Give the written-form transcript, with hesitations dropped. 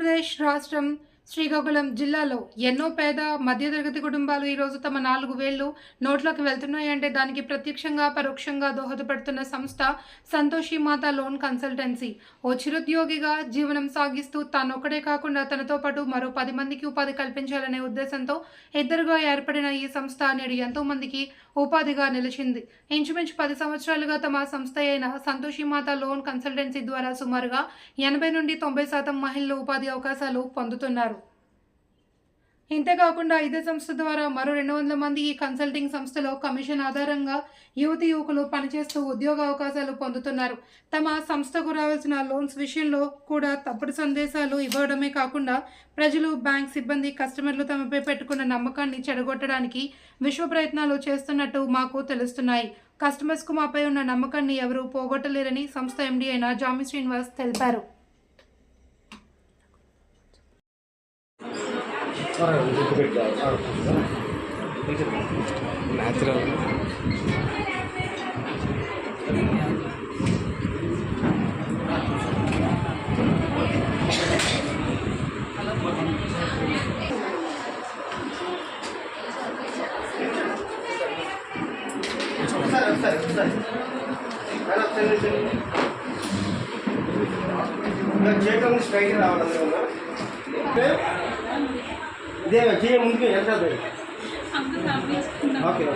ఆంధ్రప్రదేశ్ రాష్ట్రం శ్రీకాకుళం జిల్లాలో ఎన్నో పేద మధ్యతరగతి కుటుంబాలు ఈరోజు తమ 4 వేళ్లు నోట్లోకి వెళ్తున్నాయంటే దానికి ప్రత్యక్షంగా పరోక్షంగా దోహదపడుతున్న సంస్థ సంతోషి మాత లోన్ కన్సల్టెన్సీ. ఓ చిరుద్యోగిగా జీవనం సాగిస్తూ తానొక్కడే కాకుండా తనతో పాటు మరో 10 మందికి ఉపాధి కల్పించాలనే ఉద్దేశంతో ఇద్దరుగా ఏర్పడిన ఈ సంస్థ నేడు ఎంతో మందికి ఉపాధిగా నిలిచింది. ఇంచుమించు 10 సంవత్సరాలుగా తమ సంస్థ అయిన సంతోషి మాత లోన్ కన్సల్టెన్సీ ద్వారా సుమారుగా 80 నుండి 90% మహిళలు ఉపాధి అవకాశాలు పొందుతున్నారు. ఇంతేకాకుండా ఇదే సంస్థ ద్వారా మరో 200 మంది ఈ కన్సల్టింగ్ సంస్థలో కమిషన్ ఆధారంగా యువతి యువకులు పనిచేస్తూ ఉద్యోగ అవకాశాలు పొందుతున్నారు. తమ సంస్థకు రావాల్సిన లోన్స్ విషయంలో కూడా తప్పుడు సందేశాలు ఇవ్వడమే కాకుండా ప్రజలు, బ్యాంక్ సిబ్బంది, కస్టమర్లు తమపై పెట్టుకున్న నమ్మకాన్ని చెడగొట్టడానికి విశ్వ ప్రయత్నాలు చేస్తున్నట్టు మాకు తెలుస్తున్నాయి. కస్టమర్స్కు మాపై ఉన్న నమ్మకాన్ని ఎవరూ పోగొట్టలేరని సంస్థ ఎండీ అయిన జామి శ్రీనివాస్ తెలిపారు. చేయడం స్ట్రైక్ రావాలి ఇదే చేయ ముందుకు ఎంత ఓకే